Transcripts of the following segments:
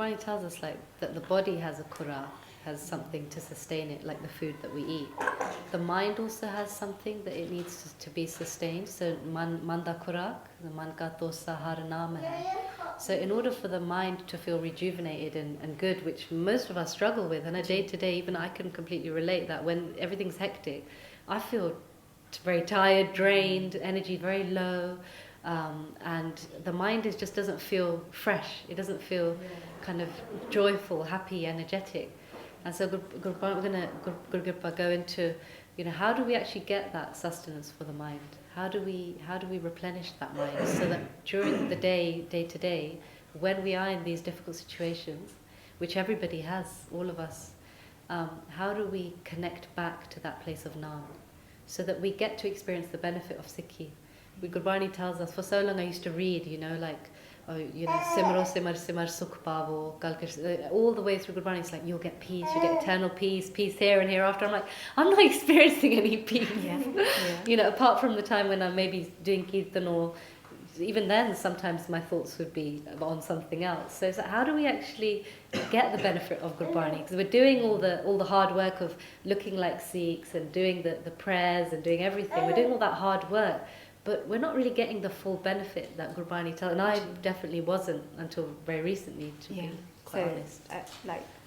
Gurbani tells us like that the body has a kurak, has something to sustain it, like the food that we eat. The mind also has something that it needs to be sustained. So manda kurak, the man ka tosa har naam hai. So in order for the mind to feel rejuvenated and good, which most of us struggle with, and a day to day, even I can completely relate that when everything's hectic, I feel very tired, drained, energy very low. And the mind just doesn't feel fresh. It doesn't feel kind of joyful, happy, energetic. And so we're going to Guru Kripa go into, how do we actually get that sustenance for the mind? How do we replenish that mind so that during the day to day, when we are in these difficult situations, which everybody has, all of us, how do we connect back to that place of Naam, so that we get to experience the benefit of Sikhi? Gurbani tells us, for so long I used to read, Simro Simar Simar Sukh Pavo, all the way through Gurbani, it's like, you'll get peace, you get eternal peace, peace here and hereafter. I'm like, I'm not experiencing any peace. Apart from the time when I'm maybe doing Kirtan, or even then sometimes my thoughts would be on something else. So it's like, how do we actually get the benefit of Gurbani? Because we're doing all the hard work of looking like Sikhs and doing the prayers and doing everything. We're doing all that hard work, but we're not really getting the full benefit that Gurbani tells. And I definitely wasn't until very recently, to be quite honest.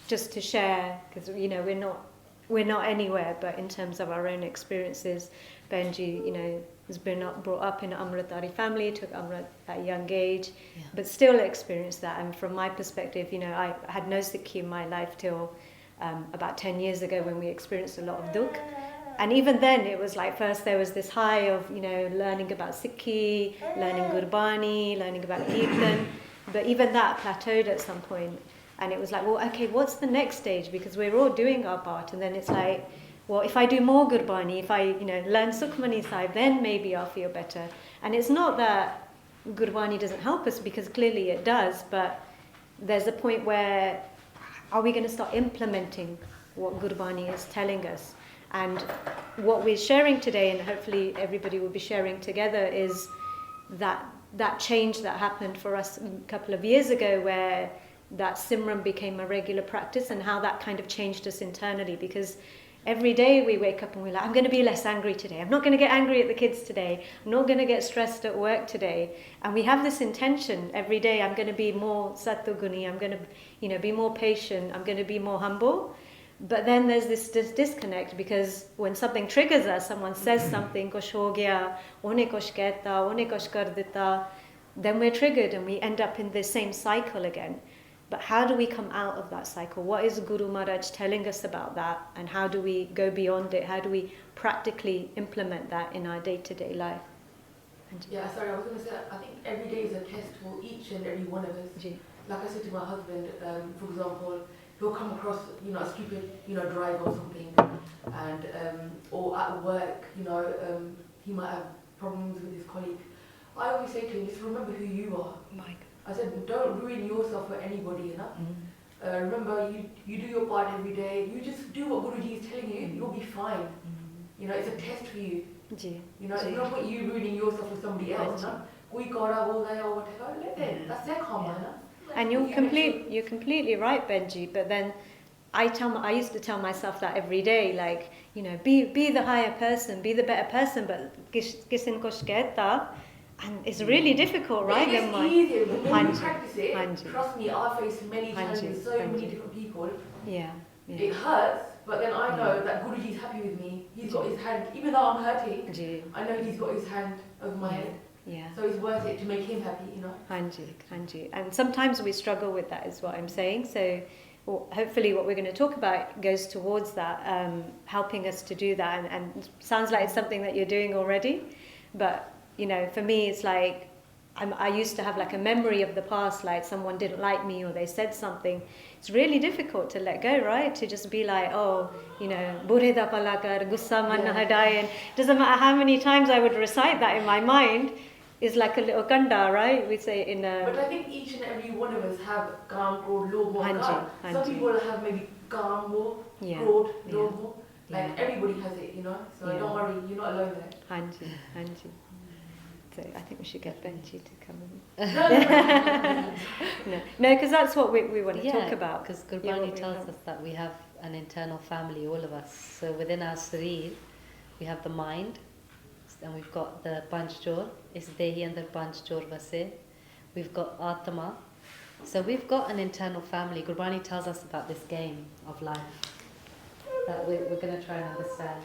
Just to share, because we're not anywhere, but in terms of our own experiences, Benji, has been brought up in an Amritdhari family, took Amrit at a young age, but still experienced that. And from my perspective, I had no Sikhi in my life till about 10 years ago, when we experienced a lot of dukh. And even then, it was like, first there was this high of, learning about Sikhi, learning Gurbani, learning about Kirtan. But even that plateaued at some point. And it was like, well, okay, what's the next stage? Because we're all doing our part. And then it's like, well, if I do more Gurbani, if I, learn Sukhmani Sahib, then maybe I'll feel better. And it's not that Gurbani doesn't help us, because clearly it does. But there's a point where, are we going to start implementing what Gurbani is telling us? And what we're sharing today, and hopefully everybody will be sharing together, is that change that happened for us a couple of years ago, where that Simran became a regular practice, and how that kind of changed us internally. Because every day we wake up and we're like, I'm going to be less angry today. I'm not going to get angry at the kids today. I'm not going to get stressed at work today. And we have this intention every day. I'm going to be more Sattuguni. I'm going to, be more patient. I'm going to be more humble. But then there's this disconnect, because when something triggers us, someone says something, kuch ho gaya, ohne kuch kehta, ohne kuch kar dita, then we're triggered and we end up in the same cycle again. But how do we come out of that cycle? What is Guru Maharaj telling us about that? And how do we go beyond it? How do we practically implement that in our day-to-day life? Yeah, sorry, I was going to say, I think every day is a test for each and every one of us. Like I said to my husband, for example, he'll come across, a stupid, drive or something, and or at work, he might have problems with his colleague. I always say to him, just remember who you are. I said, don't ruin yourself for anybody, remember, you do your part every day. You just do what Guruji is telling you. You'll be fine. It's a test for you. It's not what you ruining yourself for somebody else. That's their karma. And you're completely right, Benji. But then I used to tell myself that every day, like, be the higher person, be the better person. But kisin ko shikayta, and it's really difficult, right? It's easier when you practice it. Trust me, I faced many challenges, so many different people. It hurts, but then I know that Guruji is happy with me. He's got his hand, even though I'm hurting, I know he's got his hand over my head. So it's worth it to make him happy, Hanji. And sometimes we struggle with that, is what I'm saying. So hopefully what we're going to talk about goes towards that, helping us to do that. And sounds like it's something that you're doing already. But, for me, it's like, I used to have like a memory of the past, like someone didn't like me or they said something. It's really difficult to let go, right? To just be like, bure da pala kar, gussa man na hadaye. And it doesn't matter how many times I would recite that in my mind. Is like a little kanda, right? We say in a... But I think each and every one of us have Kam, Krodh, Lobh, Moh. Some people have maybe Kam, Moh, Krodh, Lobh, Moh. Like everybody has it, So don't worry, you're not alone there. Hanji. So I think we should get Benji to come in. No, because that's what we want to talk about. Because Gurbani tells us that we have an internal family, all of us. So within our sarir, we have the mind, and we've got the panch jor, is dehi andar panch jor vase. We've got atma. So we've got an internal family. Gurbani tells us about this game of life that we're going to try and understand.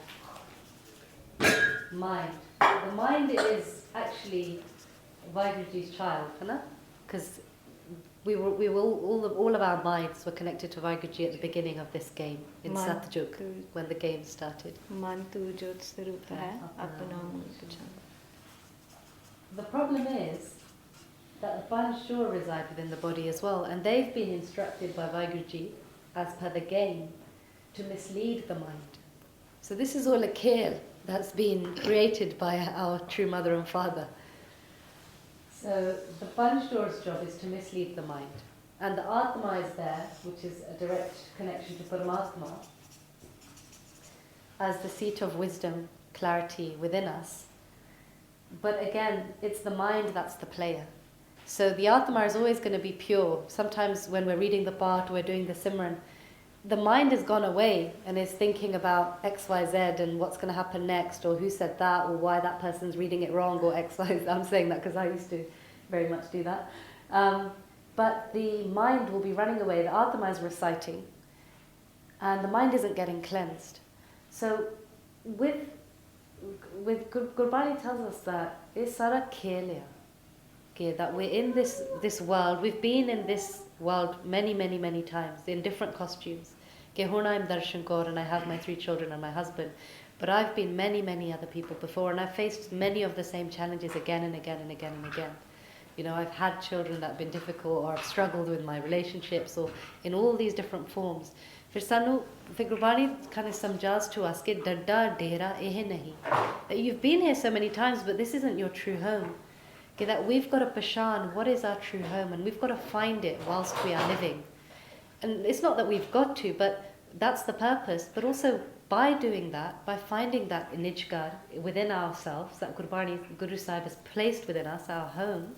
Mind. The mind is actually Vaheguruji's child, because all of our minds were connected to Vaheguruji at the beginning of this game in Satjug, when the game started. The problem is that the Panchjor reside within the body as well, and they've been instructed by Vaheguruji, as per the game, to mislead the mind. So this is all a khel that's been created by our true mother and father. So the Panchjor's job is to mislead the mind. And the Atma is there, which is a direct connection to Paramatma, as the seat of wisdom, clarity within us. But again, it's the mind that's the player. So the Atma is always going to be pure. Sometimes when we're reading the Path, we're doing the Simran, the mind has gone away and is thinking about X, Y, Z and what's going to happen next, or who said that, or why that person's reading it wrong, or X, Y, Z. I'm saying that because I used to very much do that. But the mind will be running away, the Atma is reciting, and the mind isn't getting cleansed. So with Gurbani tells us that it's sara khelya, that we're in this world, we've been in this world many times in different costumes. I'm Darshan Kaur and I have my 3 children and my husband, but I've been many other people before, and I've faced many of the same challenges again and again. You know, I've had children that have been difficult, or I've struggled with my relationships, or in all these different forms. Fir Gurbani kind of samjhas to us that you've been here so many times, but this isn't your true home. That we've got to pashan what is our true home, and we've got to find it whilst we are living. And it's not that we've got to, but that's the purpose. But by doing that, by finding that nijgar within ourselves, that Guru Sahib has placed within us, our home,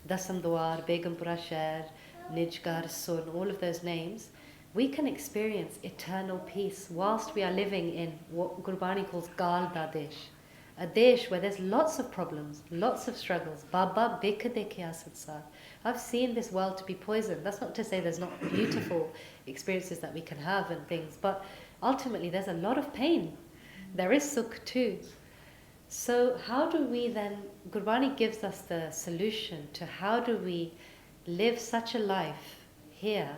Dasam Dwar, Begumpura Shahr, Nijgar, Sun, all of those names, we can experience eternal peace whilst we are living in what Gurbani calls Gal Da Desh. A desh where there's lots of problems, lots of struggles. Baba bekh dekhe sansar. I've seen this world to be poisoned. That's not to say there's not beautiful experiences that we can have and things, but ultimately there's a lot of pain. There is sukh too. So how do we then, Gurbani gives us the solution to how do we live such a life here,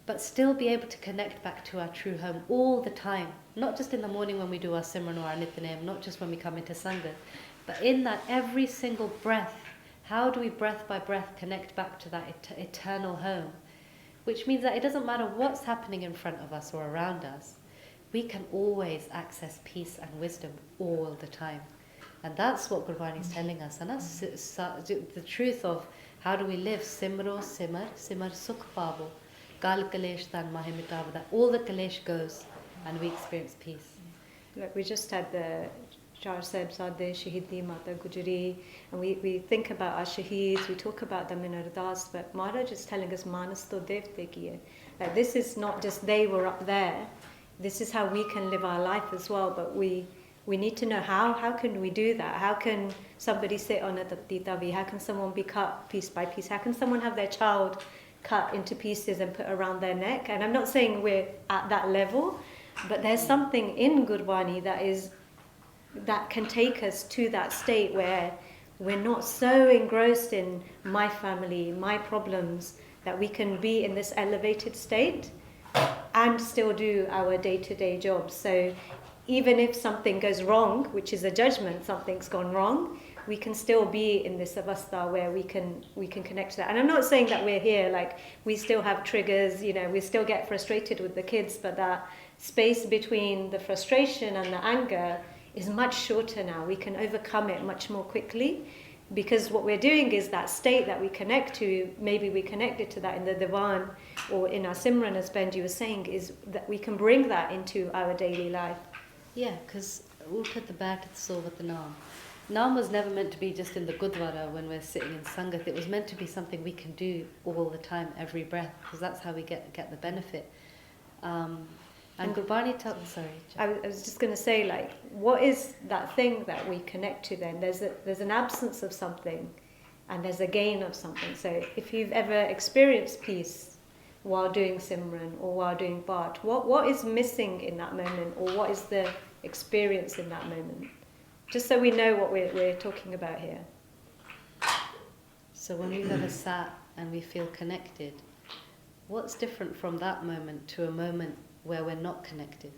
but still be able to connect back to our true home all the time. Not just in the morning when we do our Simran or our Nityanem, not just when we come into Sangha, but in that every single breath, how do we breath by breath connect back to that eternal home? Which means that it doesn't matter what's happening in front of us or around us, we can always access peace and wisdom all the time. And that's what Gurbani is telling us. And that's the truth of how do we live. Simro, simar sukh pavo. Gal kalesh tan mahe mitava. That all the kalesh goes and we experience peace. Look, we just had the Char Sahibzade, Shahidi Mata Gujari, and we think about our shaheeds, we talk about them in Ardas, but Maharaj is telling us, Manas to devte kiye. Like, this is not just they were up there, this is how we can live our life as well, but we need to know how can we do that? How can somebody sit on a tapti, how can someone be cut piece by piece? How can someone have their child cut into pieces and put around their neck? And I'm not saying we're at that level, but there's something in Gurbani that can take us to that state where we're not so engrossed in my family, my problems, that we can be in this elevated state and still do our day-to-day jobs. So even if something goes wrong, which is a judgment, something's gone wrong, we can still be in this avastha where we can connect to that. And I'm not saying that we're here, like we still have triggers, you know, we still get frustrated with the kids, but that space between the frustration and the anger is much shorter now. We can overcome it much more quickly, because what we're doing is that state that we connect to, maybe we connected to that in the Divan or in our Simran, as Benji was saying, is that we can bring that into our daily life. Yeah, because we'll put the bat at the soul with the naam. Naam was never meant to be just in the Gurdwara when we're sitting in Sangat. It was meant to be something we can do all the time, every breath, because that's how we get the benefit. And Gurbani tells... Sorry. I was just going to say, like, what is that thing that we connect to then? There's an absence of something and there's a gain of something. So if you've ever experienced peace while doing Simran or while doing Path, what is missing in that moment, or what is the experience in that moment? Just so we know what we're talking about here. So when we've ever sat and we feel connected, what's different from that moment to a moment where we're not connected?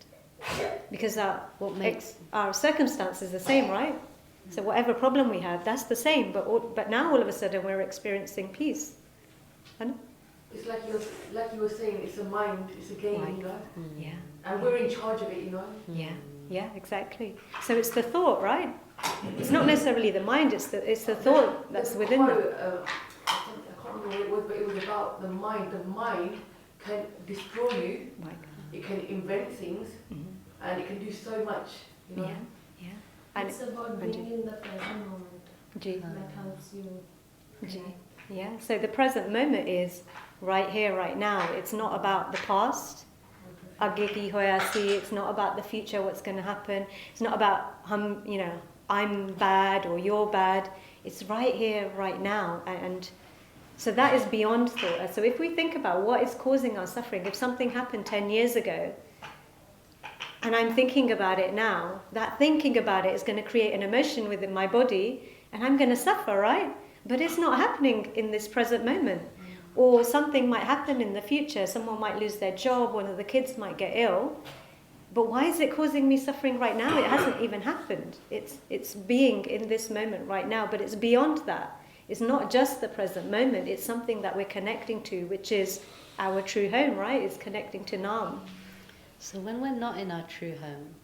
Because our What circumstance is the same, right? So whatever problem we had, that's the same. But now all of a sudden we're experiencing peace. It's like you were saying, it's a mind, it's a game, Right. you know? Yeah. And we're in charge of it, you know? Yeah, exactly. So it's the thought, right? It's not necessarily the mind, it's the thought that's within them. I can't remember what it was, but it was about the mind. The mind can destroy you, Right. it can invent things, and it can do so much, you know? Yeah. And It's about being in the present moment. G. That helps you. G. Yeah. So the present moment is right here, right now. It's not about the past. Aage ki hoya si. It's not about the future, what's going to happen. It's not about I'm bad or you're bad. It's right here, right now, and so that is beyond thought. So if we think about what is causing our suffering, if something happened 10 years ago, and I'm thinking about it now, that thinking about it is going to create an emotion within my body, and I'm going to suffer, right? But it's not happening in this present moment. Or something might happen in the future. Someone might lose their job, one of the kids might get ill. But why is it causing me suffering right now? It hasn't even happened. It's being in this moment right now, but it's beyond that. It's not just the present moment, it's something that we're connecting to, which is our true home, right? It's connecting to Naam. So when we're not in our true home,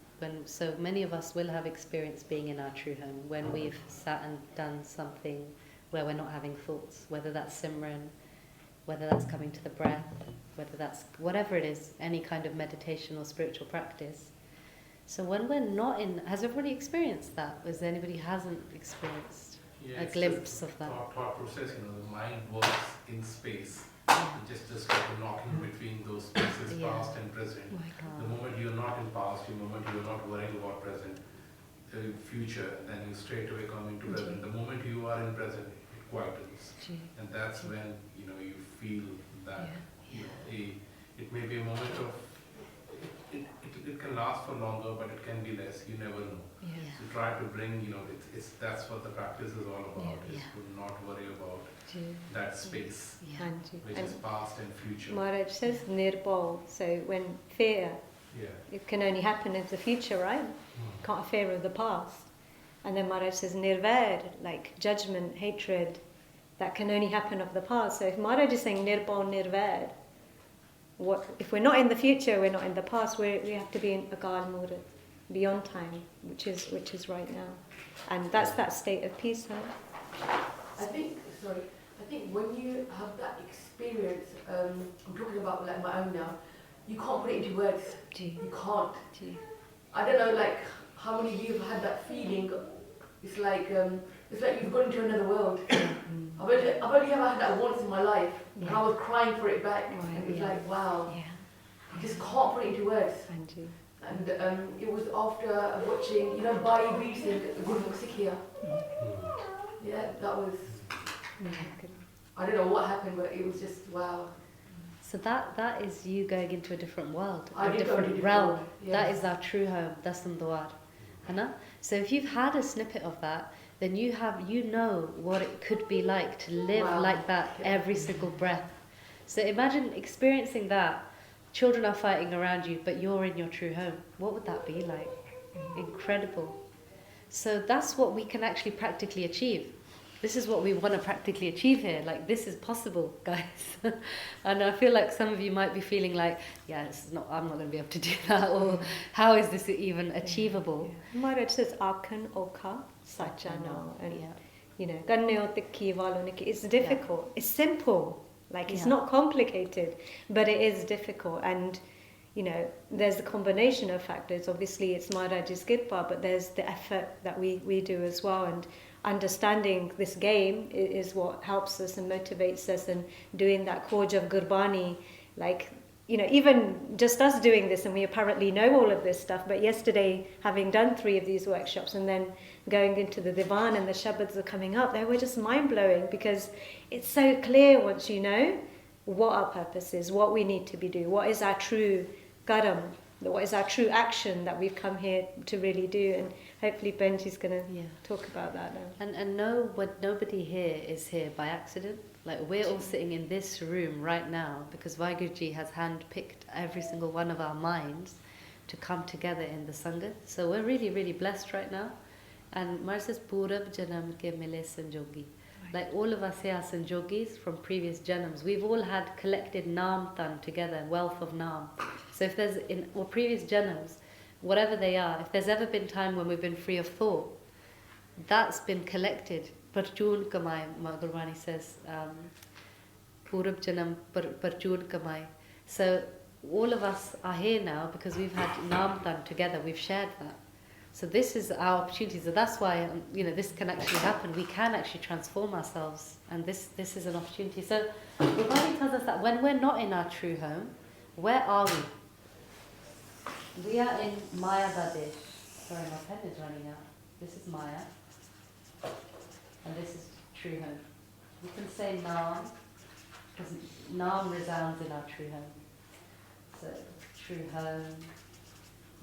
so many of us will have experienced being in our true home, when we've sat and done something where we're not having thoughts, whether that's Simran, whether that's coming to the breath, whether that's whatever it is, any kind of meditation or spiritual practice. So when we're not in, has everybody experienced that? Is there anybody who hasn't experienced a glimpse of that? Thought process, the mind works in space. Just like a knocking between those spaces, past and present. The moment you're not in past, the moment you're not worrying about present, future, then you straight away come into present. The moment you are in present, it quietens, and that's when you feel that it may be a moment of it can last for longer, but it can be less. You never know. So try to bring that's what the practice is all about. Is to not worry about that space, which is past and future. Maharaj says nirbal, so when fear, it can only happen in the future, right? Can't have fear of the past. And then Maharaj says nirvair, like judgment, hatred, that can only happen of the past. So if Maharaj is saying nirbal, nirvair, if we're not in the future, we're not in the past, we have to be in akal murat, beyond time, which is right now. And that's that state of peace, huh? I think when you have that experience, I'm talking about like my own now, you can't put it into words. You can't. I don't know, like how many of you have had that feeling. It's like you've gone into another world. I've only ever had that once in my life, and I was crying for it back. And it was like, wow, you just can't put it into words. And it was after watching, Bhai Veer Singh, Gurmukh Sikhiya. Yeah, that was. I don't know what happened, but it was just wow. So that is you going into a different world, I a did go into different a realm. world, yes. That is our true home. Dasam Dwar. Hana? So if you've had a snippet of that, then you know what it could be like to live like that every single breath. So imagine experiencing that. Children are fighting around you, but you're in your true home. What would that be like? Incredible. So that's what we can actually practically achieve. This is what we want to practically achieve here. Like, this is possible, guys. And I feel like some of you might be feeling like, I'm not going to be able to do that, or how is this even achievable? Maharaj says, Akhan Okha Sachano. And, Kanneo Tikki Valoniki. It's difficult. It's simple. Like, it's not complicated, but it is difficult. And, you know, there's a combination of factors. Obviously, it's Maharaj's Kirpa, but there's the effort that we do as well. And understanding this game is what helps us and motivates us, and doing that Khoj of Gurbani, like, you know, even just us doing this, and we apparently know all of this stuff, but yesterday, having done 3 of these workshops and then going into the divan and the shabads are coming up, they were just mind-blowing, because it's so clear once you know what our purpose is, what we need to be doing, what is our true karam, what is our true action that we've come here to really do. And hopefully Benji's going to talk about that now. And nobody here is here by accident. Like, we're all sitting in this room right now because Vaiguruji has handpicked every single one of our minds to come together in the Sangha. So we're really, really blessed right now. And Mar says, Purab Janam ke mile sanjogi. Like, all of us here are sanjogis from previous janams. We've all had collected naam tan together, wealth of naam. So if there's, in or previous janams, whatever they are, if there's ever been time when we've been free of thought, that's been collected. Parchun kamai, Gurbani says, Purab Janam Parchun kamai. So all of us are here now because we've had naam tan together, we've shared that. So this is our opportunity. So that's why, you know, this can actually happen. We can actually transform ourselves, and this is an opportunity. So Gurbani tells us that when we're not in our true home, where are we? We are in Maya Dadesh. Sorry, my pen is running out. This is Maya, and this is true home. We can say Naam, because Naam resounds in our true home. So true home,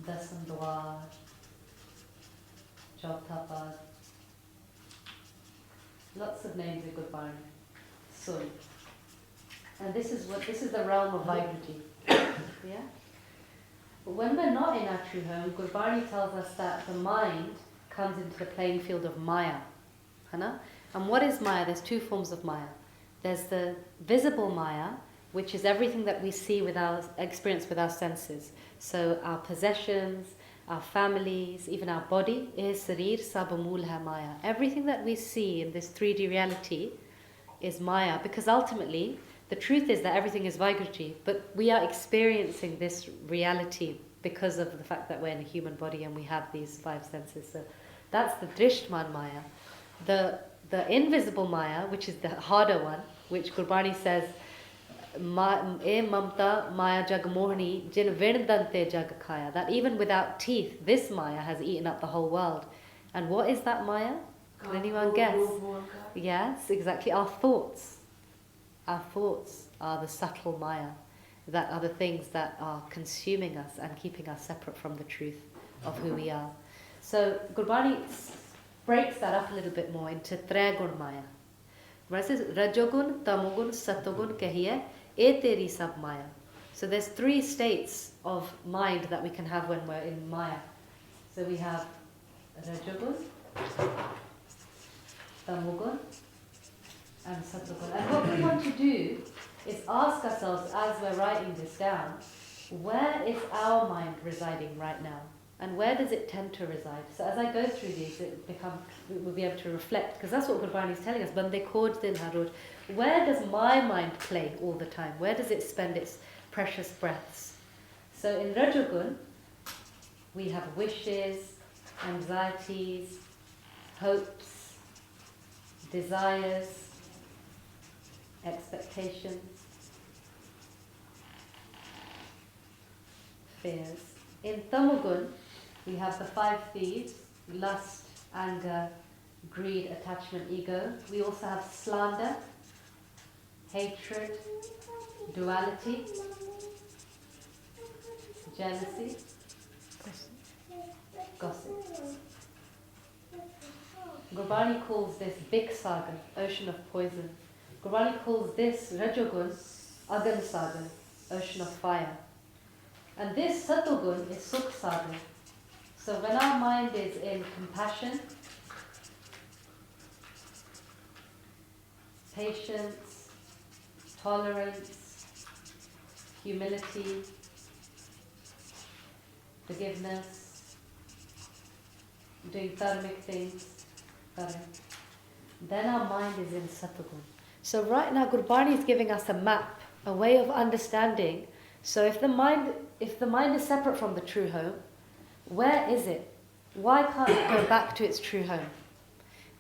Dasam Dwar, Jogtapad. Lots of names in Gurbani. Sun. And this is the realm of Vaiguruji. Yeah? But when we're not in our true home, Gurbani tells us that the mind comes into the playing field of Maya. Hana? And what is Maya? There's 2 forms of Maya. There's the visible Maya, which is everything that we see with our experience with our senses. So our possessions, our families, even our body is Sarir Sabamul hai Maya. Everything that we see in this 3D reality is Maya, because ultimately the truth is that everything is Vaiguruji, but we are experiencing this reality because of the fact that we're in a human body and we have these 5 senses. So that's the Drishtman Maya. The invisible Maya, which is the harder one, which Gurbani says, E mamta Maya jagmohani jin virdante jag khaya. That even without teeth, this Maya has eaten up the whole world. And what is that Maya? Can anyone guess? Yes, exactly. Our thoughts. Our thoughts are the subtle Maya. That are the things that are consuming us and keeping us separate from the truth of who we are. So Gurbani breaks that up a little bit more into Tregun Maya. Gurbani says, Rajogun, Tamogun, Satogun kahiye, e teri sab Maya. So there's 3 states of mind that we can have when we're in Maya. So we have Rajogun, Tamogun, and Satogun. And what we want to do is ask ourselves, as we're writing this down, where is our mind residing right now? And where does it tend to reside? So as I go through these, we'll be able to reflect, because that's what Gurbani is telling us. Bande khoj din haroj. Where does my mind play all the time? Where does it spend its precious breaths? So in Rajogun, we have wishes, anxieties, hopes, desires, expectations, fears. In Tamogun, we have the 5 thieves: lust, anger, greed, attachment, ego. We also have slander, hatred, duality, jealousy, gossip. Gurbani calls this big saga, ocean of poison. Gurbani calls this Rajogun Agan Sagar, ocean of fire. And this Satogun is Sukh Sagar. So when our mind is in compassion, patience, tolerance, humility, forgiveness, doing dharmic things, then our mind is in Satogun. So right now Gurbani is giving us a map, a way of understanding. So if the mind is separate from the true home, where is it? Why can't it go back to its true home?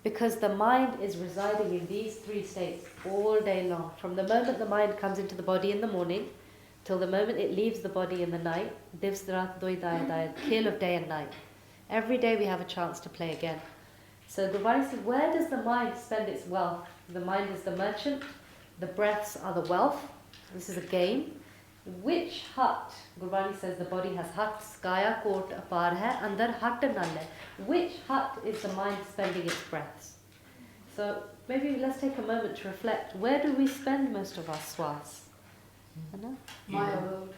Because the mind is residing in these three states all day long. From the moment the mind comes into the body in the morning, till the moment it leaves the body in the night, divsrat doidayadayad, kill of day and night. Every day we have a chance to play again. So Gurbani says, where does the mind spend its wealth? The mind is the merchant, the breaths are the wealth. This is a game. Which hut? Gurbani says the body has huts, kaya kot apar hai, andar hut nalle. Which hut is the mind spending its breaths? So maybe let's take a moment to reflect. Where do we spend most of our swas? Maya world.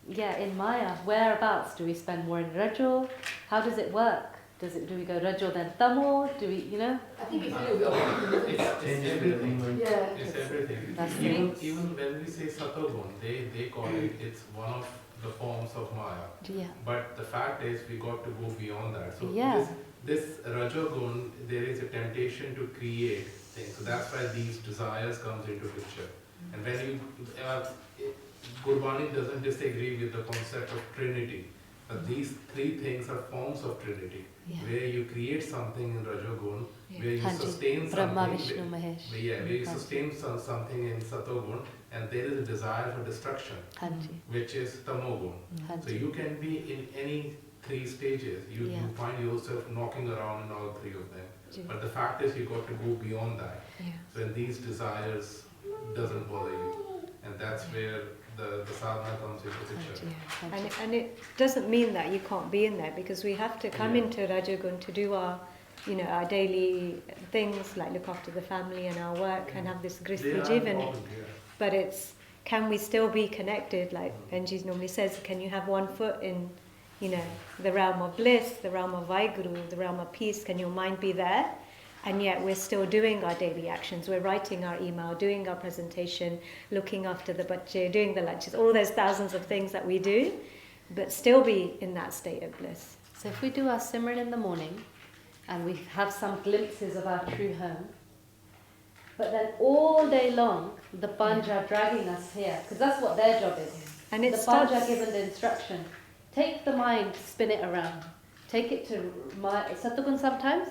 Yeah, in Maya. Whereabouts? Do we spend more in Rajo? How does it work? Do we go Rajo then Tamo? Do we, I think it's a little bit of everything. It's everything. Yeah. It's everything. That's Even when we say Satogun, they call it's one of the forms of Maya. Yeah. But the fact is, we got to go beyond that. So Yeah. this Rajogun, there is a temptation to create things. So that's why these desires comes into picture. And when you, Gurbani doesn't disagree with the concept of Trinity. But these three things are forms of Trinity. Yeah. Where you create something in Rajogun, where you Hanji. sustain Brahma, something. Vishnu, Mahesh. Where you sustain something in Satogun, and there is a desire for destruction, Hanji. which is Tamogun. So Hanji. you can be in any three stages. You find yourself knocking around in all three of them. But the fact is, you got to go beyond that. So in these desires doesn't bother you, and that's where the sadhana comes into picture. And it doesn't mean that you can't be in there, because we have to come into Rajagun to do our daily things, like look after the family and our work and have this They gristri are jivan. important, But it's, can we still be connected? Like Benji normally says, can you have one foot in, the realm of bliss, the realm of Vaiguru, the realm of peace? Can your mind be there? And yet we're still doing our daily actions. We're writing our email, doing our presentation, looking after the bache, doing the lunches, all those thousands of things that we do, but still be in that state of bliss. So if we do our Simran in the morning, and we have some glimpses of our true home, but then all day long, the Panj are dragging us here, because that's what their job is. And it the Panj are starts... given the instruction, take the mind, spin it around. Take it to Satugun sometimes,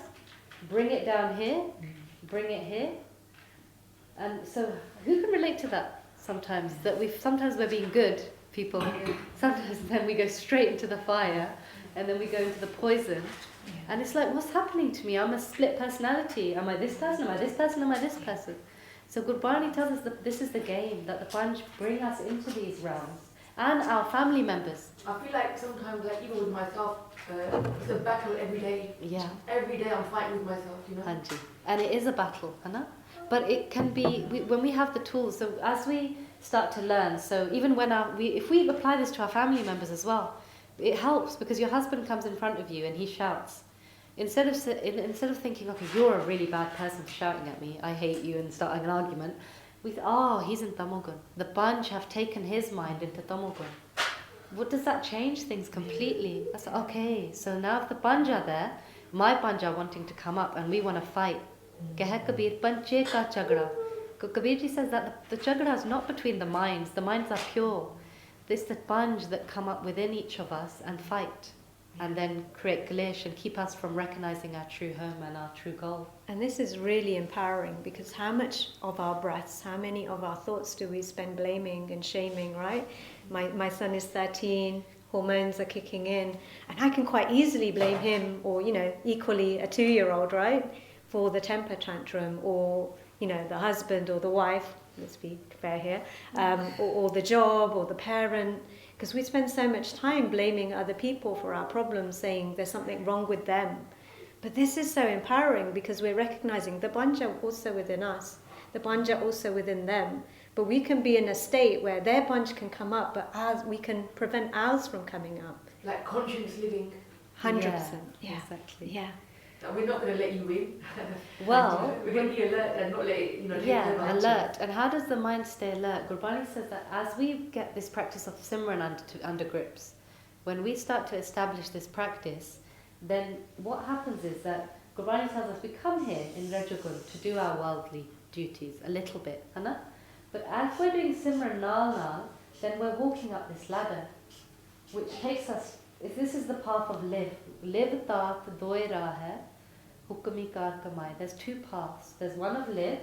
bring it down here, bring it here. And so who can relate to that sometimes? That sometimes we're being good people, sometimes then we go straight into the fire, and then we go into the poison. And it's like, what's happening to me? I'm a split personality. Am I this person? Am I this person? Am I this person? So Gurbani tells us that this is the game, that the Panj bring us into these realms. And our family members. I feel like sometimes, like even with myself, it's a battle every day. Yeah. Every day I'm fighting with myself, Hanji. And it is a battle, Anna. But it can be, when we have the tools, so as we start to learn, so even when if we apply this to our family members as well, it helps, because your husband comes in front of you and he shouts. Instead of thinking, okay, you're a really bad person for shouting at me, I hate you, and starting an argument, he's in Tamogun. The Panj have taken his mind into Tamogun. What does that change things completely? That's okay, so now if the Panj are there, my Panj are wanting to come up and we want to fight. Keh Kabir, Panche ka chagda. Kabirji says that the chagda is not between the minds are pure. It's the Panj that come up within each of us and fight, and then create kalesh and keep us from recognizing our true home and our true goal. And this is really empowering, because how much of our breaths, how many of our thoughts do we spend blaming and shaming, right? My son is 13, hormones are kicking in, and I can quite easily blame him, or, equally a 2-year-old, right? For the temper tantrum, or, the husband or the wife, let's be fair here, or the job or the parent. Because we spend so much time blaming other people for our problems, saying there's something wrong with them. But this is so empowering, because we're recognizing the Banja also within us, the Banja also within them. But we can be in a state where their Banja can come up, but we can prevent ours from coming up. Like conscious living. 100%. Yeah, exactly. Yeah. That we're not going to let you win. Well, we're going to be alert and not let it, take over. Alert. And how does the mind stay alert? Gurbani says that as we get this practice of Simran under grips, when we start to establish this practice, then what happens is that Gurbani tells us we come here in Rajagun to do our worldly duties a little bit, Anna? But as we're doing Simran Nal, then we're walking up this ladder, which takes us, if this is the path of live taat doi raah hai, hukmi kar kamai. There's two paths. There's one of live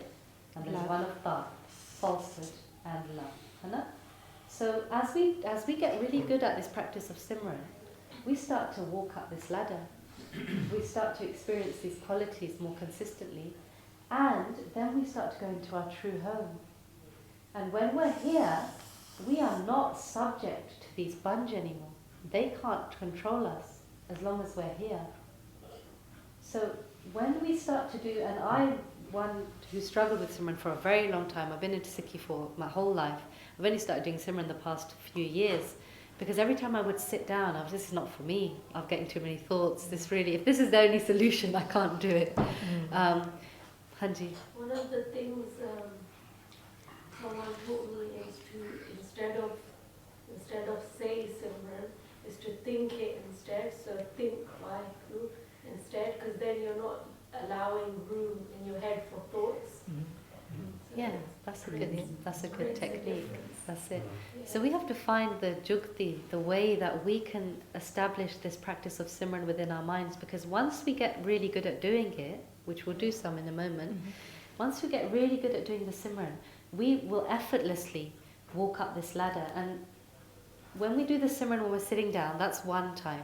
and there's one of taat, falsehood and love. Hai? So as we get really good at this practice of Simran, we start to walk up this ladder. We start to experience these qualities more consistently, and then we start to go into our true home. And when we're here, we are not subject to these bunj anymore. They can't control us as long as we're here. So when we start to do, and I'm one who struggled with Simran for a very long time. I've been into Sikhi for my whole life. I've only started doing Simran the past few years, because every time I would sit down, I was, this is not for me. I'm getting too many thoughts. This really, if this is the only solution, I can't do it. Hanji. One of the things someone told me is to, instead of say Simran, is to think it instead. So think Vaheguru instead, because then you're not allowing room in your head for thoughts. So Yeah, that's a good technique. That's it. Yeah. So we have to find the jukti, the way that we can establish this practice of Simran within our minds, because once we get really good at doing it, which we'll do some in a moment, once we get really good at doing the Simran, we will effortlessly walk up this ladder. And when we do the Simran when we're sitting down, that's one time.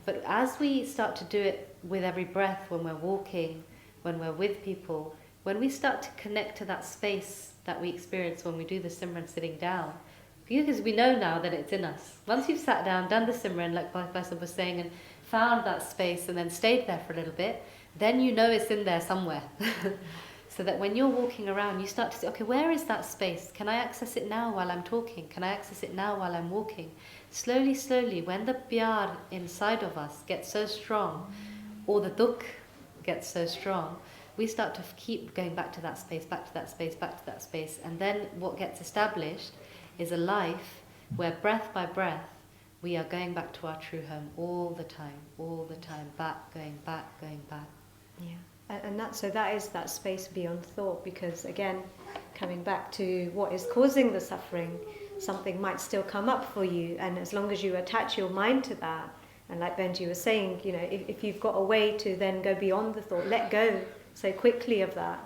But as we start to do it with every breath, when we're walking, when we're with people, when we start to connect to that space that we experience when we do the Simran sitting down, because we know now that it's in us. Once you've sat down, done the Simran, like Bhaisal was saying, and found that space and then stayed there for a little bit, then you know it's in there somewhere. So that when you're walking around, you start to say, okay, where is that space? Can I access it now while I'm talking? Can I access it now while I'm walking? Slowly, slowly, when the pyar inside of us gets so strong, or the dukh gets so strong, we start to keep going back to that space, back to that space, back to that space. And then what gets established is a life where breath by breath, we are going back to our true home all the time, back, going back, going back. Yeah. And that is that space beyond thought, because again, coming back to what is causing the suffering, something might still come up for you, and as long as you attach your mind to that, and like Benji was saying, you know, if you've got a way to then go beyond the thought, let go so quickly of that.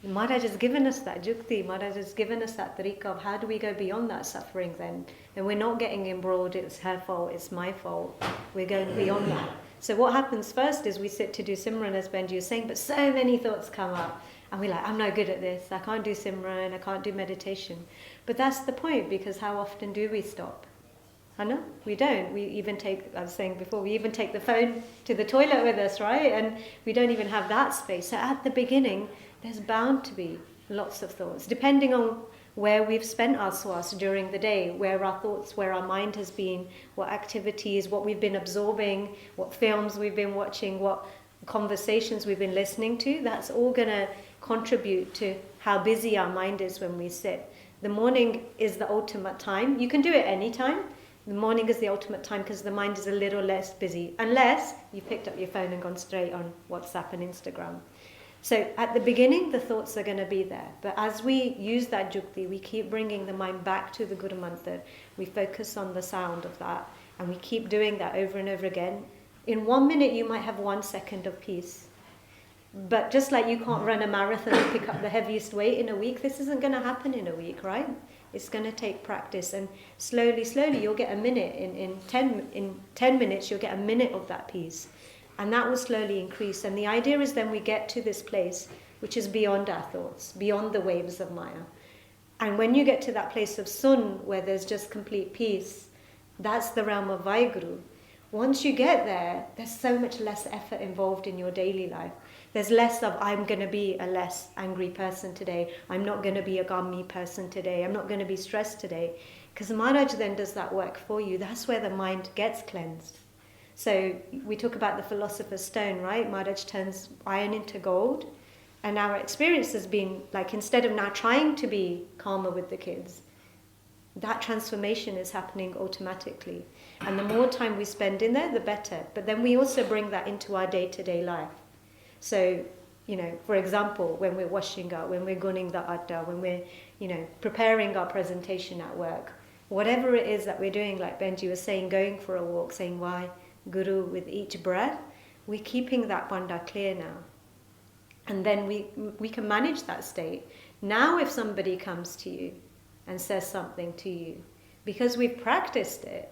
Maharaj has given us that jukti, Maharaj has given us that tariqa of how do we go beyond that suffering then. And we're not getting embroiled, it's her fault, it's my fault. We're going beyond that. So what happens first is we sit to do Simran, as Benji was saying, but so many thoughts come up. And we're like, I'm no good at this, I can't do Simran, I can't do meditation. But that's the point, because how often do we stop? Hannah? We don't. We even take, I was saying before, we even take the phone to the toilet with us, right? And we don't even have that space. So at the beginning, there's bound to be lots of thoughts, depending on where we've spent our swas during the day, where our thoughts, where our mind has been, what activities, what we've been absorbing, what films we've been watching, what conversations we've been listening to. That's all going to contribute to how busy our mind is when we sit. The morning is the ultimate time. You can do it any time. The morning is the ultimate time because the mind is a little less busy, unless you picked up your phone and gone straight on WhatsApp and Instagram. So at the beginning, the thoughts are going to be there. But as we use that jukti, we keep bringing the mind back to the Guru Mantra. We focus on the sound of that. And we keep doing that over and over again. In 1 minute, you might have 1 second of peace. But just like you can't run a marathon and pick up the heaviest weight in a week, this isn't going to happen in a week, right? It's going to take practice. And slowly, slowly, you'll get a minute. In 10 minutes, you'll get a minute of that peace. And that will slowly increase. And the idea is then we get to this place which is beyond our thoughts, beyond the waves of Maya. And when you get to that place of Sun, where there's just complete peace, that's the realm of Vaheguru. Once you get there, there's so much less effort involved in your daily life. There's less of, I'm going to be a less angry person today. I'm not going to be a gammi person today. I'm not going to be stressed today. Because Maharaj then does that work for you. That's where the mind gets cleansed. So we talk about the philosopher's stone, right? Maharaj turns iron into gold. And our experience has been like, instead of now trying to be calmer with the kids, that transformation is happening automatically. And the more time we spend in there, the better. But then we also bring that into our day-to-day life. So, you know, for example, when we're washing up, when we're gunning the atta, when we're, you know, preparing our presentation at work, whatever it is that we're doing, like Benji was saying, going for a walk, saying why Guru with each breath, we're keeping that banda clear now. And then we can manage that state. Now if somebody comes to you and says something to you, because we've practiced it,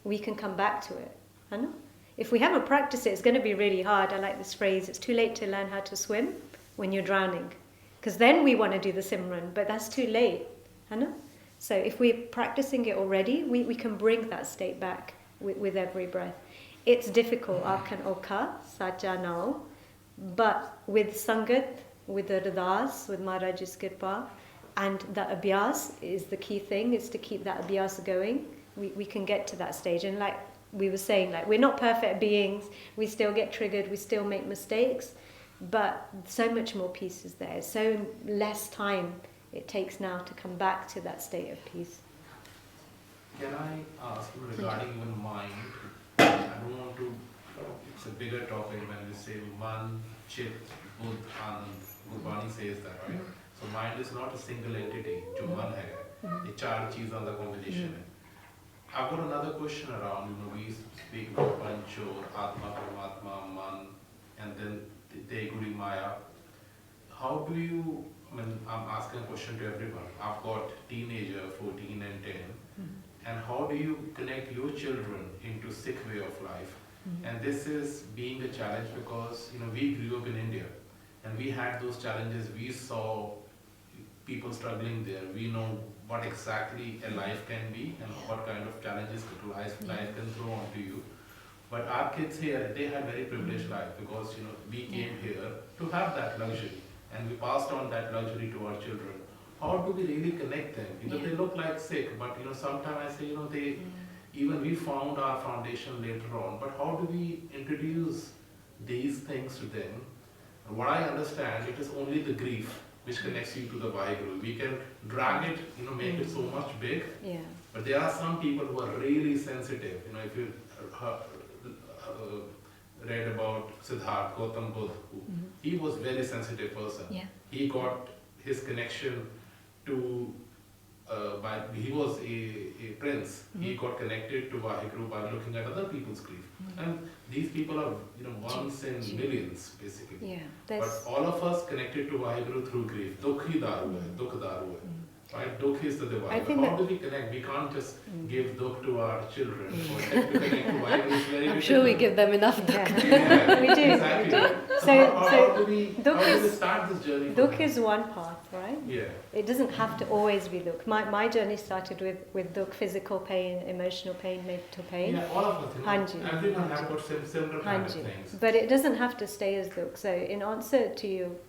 we can come back to it. I know. If we haven't practiced it, it's going to be really hard. I like this phrase, it's too late to learn how to swim when you're drowning. Because then we want to do the Simran, but that's too late. I know. So if we're practicing it already, we can bring that state back with every breath. It's difficult, akan oka, sacha now, but with Sangat, with the Ardas, with Maharaj's Kirpa, and that abhyas is the key thing, is to keep that abhyas going. We can get to that stage. And like we were saying, like we're not perfect beings, we still get triggered, we still make mistakes, but so much more peace is there. So less time it takes now to come back to that state of peace. Can I ask you regarding even mind? I don't want to, it's a bigger topic when we say man, chit, buddh, anand. Gurbani says that, right? So mind is not a single entity, जो मन है, ये चार चीज़ों का combination है. I've got another question around, we speak about Panchor, Atma, Paramatma, Man, and then Teguri Maya. How do you, I'm asking a question to everyone. I've got teenager, 14 and 10, and how do you connect your children into Sikh way of life? And this is being a challenge because, we grew up in India, and we had those challenges. We saw people struggling there. We know what exactly a life can be and what kind of challenges life can throw onto you. But our kids here, they had very privileged life because we came here to have that luxury, and we passed on that luxury to our children. How do we really connect them? They look like Sikh, but sometimes I say they even we found our foundation later on. But how do we introduce these things to them? What I understand, it is only the grief which connects you to the Vaheguru. We can drag it, make it so much big. Yeah. But there are some people who are really sensitive. If you read about Siddhartha, Gautam Buddha, he was very sensitive person. Yeah. He got his connection to, he was a prince. He got connected to Vaheguru by looking at other people's grief. And these people are, once in millions, basically. Yeah. But all of us connected to Vaheguru through grief. Dukh hi daru hai, dukh daru hai. Right? Dukh is the Vaheguru. How do we connect? We can't just give dukh to our children. For them to connect to Vaheguru is very I'm sure we give them enough. Yeah, We do. exactly. We do. How do we Dukh start this journey? Dukh is one path, right? Yeah. It doesn't have to always be Dukh. My journey started with Dukh, physical pain, emotional pain, mental pain. Yeah, all of us. Hanji. Everyone has got similar kind of things. But it doesn't have to stay as Dukh. So in answer to you,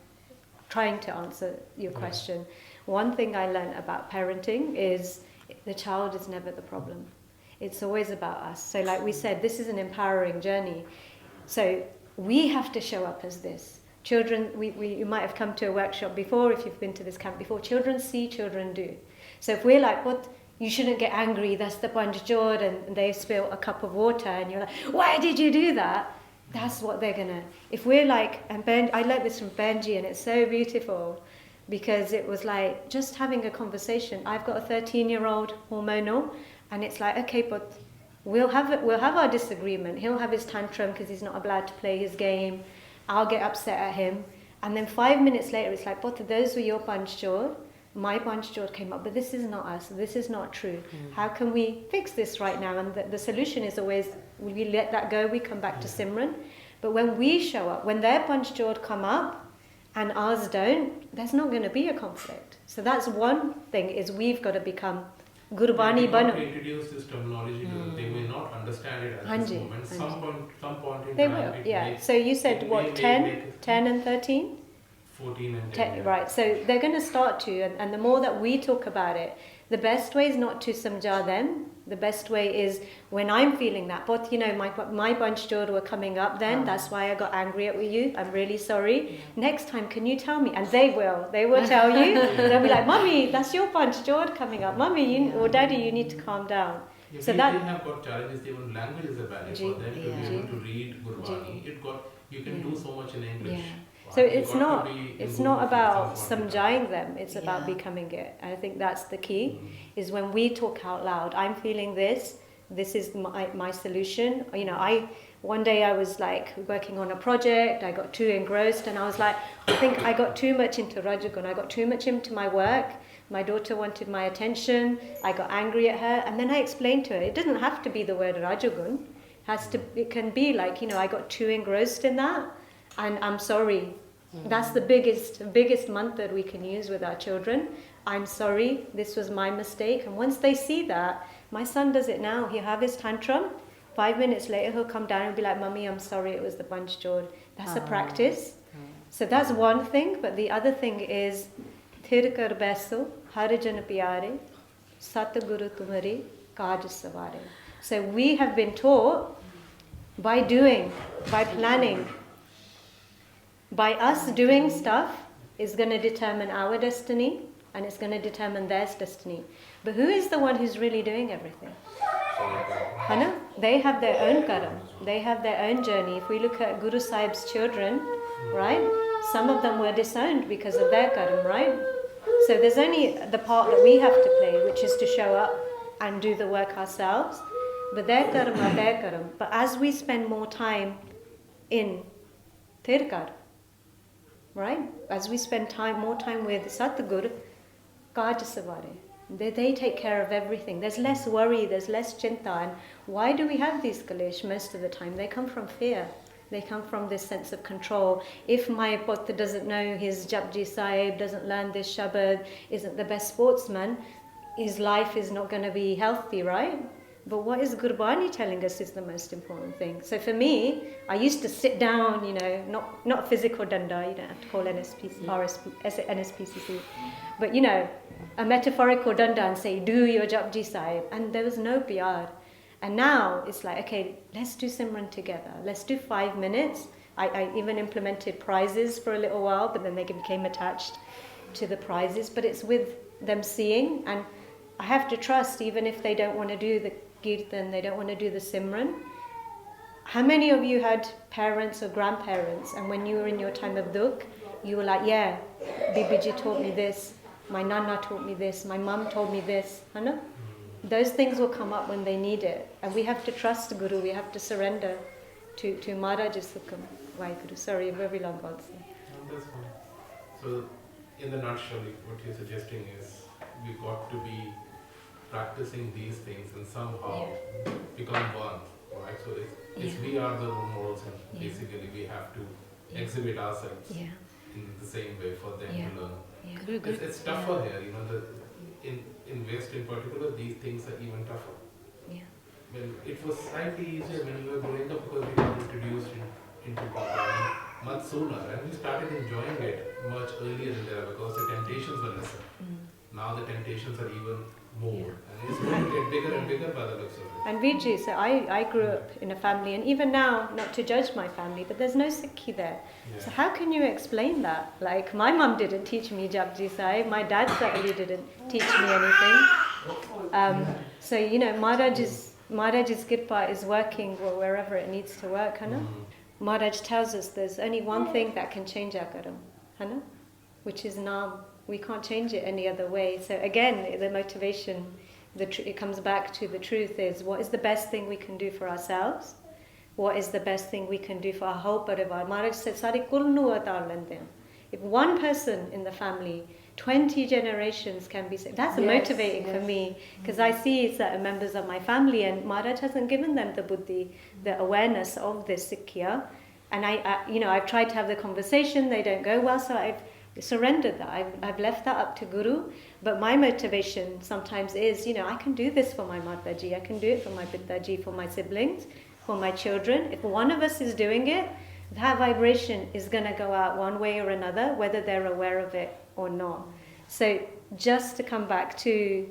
trying to answer your question, one thing I learned about parenting is the child is never the problem. It's always about us. So like we said, this is an empowering journey. So we have to show up as this. Children, you might have come to a workshop before, if you've been to this camp before, children see, children do. So if we're like, what, you shouldn't get angry, that's the Panchjot, and they've spilled a cup of water, and you're like, why did you do that? That's what they're gonna, if we're like, and I learned this from Benji, and it's so beautiful, because it was like, just having a conversation. I've got a 13-year-old hormonal, and it's like, okay, but we'll have our disagreement. He'll have his tantrum because he's not allowed to play his game. I'll get upset at him. And then 5 minutes later, it's like, but those were your Panchjot. My Panchjot came up, but this is not us. This is not true. How can we fix this right now? And the solution is always, we let that go, we come back to Simran. But when we show up, when their Panchjot come up and ours don't, there's not going to be a conflict. So that's one thing, is we've got to become Gurbani Bano. They introduce this terminology to them. They may not understand it at this moment. Some point in they time. will, yeah. So you said what, 10 and 13? 14 and 10. Yeah. Right, so they're going to start to, and the more that we talk about it, the best way is not to samjha them. The best way is when I'm feeling that, but my Panchjot were coming up then, that's why I got angry at you, I'm really sorry. Next time, can you tell me? And they will tell you. They'll be like, Mummy, that's your Panchjot coming up. Mummy, or Daddy, you need to calm down. Yeah, so they that have got challenges, even language is a barrier for them to be able to read Gurbani. You can do so much in English. Yeah. So it's You've got not to be it's in not good about with someone. samjaying them, it's about Yeah. becoming it. And I think that's the key, is when we talk out loud, I'm feeling this is my solution. You know, one day I was like working on a project, I got too engrossed, and I was like, I think I got too much into Rajagun, I got too much into my work. My daughter wanted my attention, I got angry at her, and then I explained to her, it doesn't have to be the word Rajagun. It can be like, you know, I got too engrossed in that, and I'm sorry. That's the biggest mantra we can use with our children. I'm sorry, this was my mistake. And once they see that, my son does it now. He'll have his tantrum. 5 minutes later, he'll come down and be like, Mummy, I'm sorry, it was the bunch jod. That's a practice. So that's one thing. But the other thing is, Thir kar baiso, har jan pyare, sat guru tumhare, kaaj savare. So we have been taught by doing, by planning. By us doing stuff is going to determine our destiny, and it's going to determine their destiny. But who is the one who's really doing everything? Hana? They have their own karam. They have their own journey. If we look at Guru Sahib's children, right? Some of them were disowned because of their karam, right? So there's only the part that we have to play, which is to show up and do the work ourselves. But their karam are their karam. But as we spend more time in Tirkar, right? As we spend more time with Satguru, Kaj Savare, they take care of everything. There's less worry, there's less chinta. And why do we have these kalesh most of the time? They come from fear. They come from this sense of control. If my Potta doesn't know his Japji Sahib, doesn't learn this Shabad, isn't the best sportsman, his life is not going to be healthy, right? But what is Gurbani telling us is the most important thing. So for me, I used to sit down, you know, not physical danda, you don't have to call NSPCC, but you know, a metaphorical danda and say, do your Japji Sahib. And there was no PR. And now it's like, okay, let's do Simran together. Let's do 5 minutes. I even implemented prizes for a little while, but then they became attached to the prizes. But it's with them seeing, and I have to trust, even if they don't want to do the Kirtan, they don't want to do the Simran. How many of you had parents or grandparents, and when you were in your time of dukh, you were like, yeah, Bibiji taught me this, my Nana taught me this, my mum told me this, Hana? Those things will come up when they need it. And we have to trust the Guru, we have to surrender to Maharaj's Sukham. Vaheguru. Sorry, a very long answer. No, that's fine. So, in the nutshell, what you're suggesting is we've got to be practicing these things and somehow become one, right? So it's we are the role models, and basically we have to exhibit ourselves in the same way for them to learn. It's tougher here, you know. In West in particular, these things are even tougher. Well, it was slightly easier when we were growing up because we got introduced into Gurbani much sooner, and we started enjoying it much earlier in there because the temptations were lesser. Now the temptations are even more, and it's going to get bigger and bigger by the looks of it. And Vijay, so I grew up in a family, and even now, not to judge my family, but there's no Sikhi there. So how can you explain that? Like, my mum didn't teach me Japji Sahib, my dad certainly didn't teach me anything. So, you know, Maharaj's Kirpa is working wherever it needs to work, Hana? Maharaj tells us there's only one thing that can change our karam, Hana? Which is Naam. We can't change it any other way. So again, the motivation, it comes back to the truth is, what is the best thing we can do for ourselves? What is the best thing we can do for our whole parivar? Maharaj said, Sari kulnu atar lendem. If one person in the family, 20 generations can be saved. That's motivating for me, because I see certain members of my family, and Maharaj hasn't given them the buddhi, the awareness of this Sikhya. And I've tried to have the conversation, they don't go well, so I've surrendered that. I've left that up to Guru. But my motivation sometimes is, you know, I can do this for my Mataji, I can do it for my Pittaji, for my siblings, for my children. If one of us is doing it, that vibration is going to go out one way or another, whether they're aware of it or not. So just to come back to,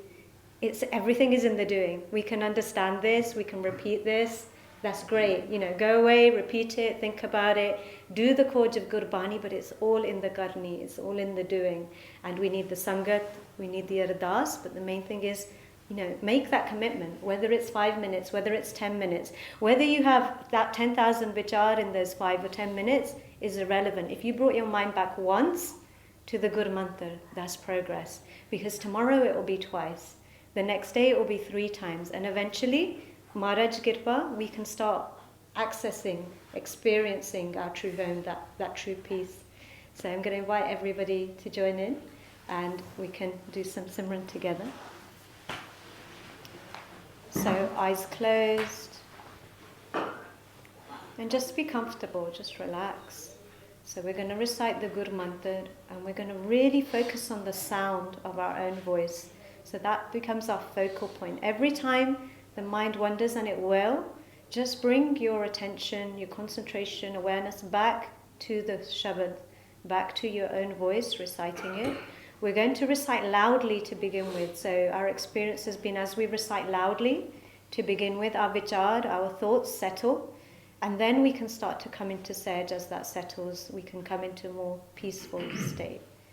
everything is in the doing. We can understand this, we can repeat this. That's great. You know, go away, repeat it, think about it, do the Khoj of Gurbani, but it's all in the Karni, it's all in the doing. And we need the Sangat, we need the Ardas, but the main thing is make that commitment, whether it's 5 minutes, whether it's 10 minutes, whether you have that 10,000 vichar in those 5 or 10 minutes is irrelevant. If you brought your mind back once to the Guru Mantra, that's progress. Because tomorrow it will be twice. The next day it will be 3 times. And eventually, Maharaj Kirpa, we can start accessing, experiencing our true home, that true peace. So I'm going to invite everybody to join in and we can do some Simran together. So eyes closed. And just be comfortable, just relax. So we're going to recite the Guru Mantra and we're going to really focus on the sound of our own voice. So that becomes our focal point. Every time the mind wanders, and it will, just bring your attention, your concentration, awareness back to the Shabad, back to your own voice, reciting it. We're going to recite loudly to begin with. So our experience has been, as we recite loudly to begin with, our vichar, our thoughts settle. And then we can start to come into Sahaj. As that settles, we can come into a more peaceful state.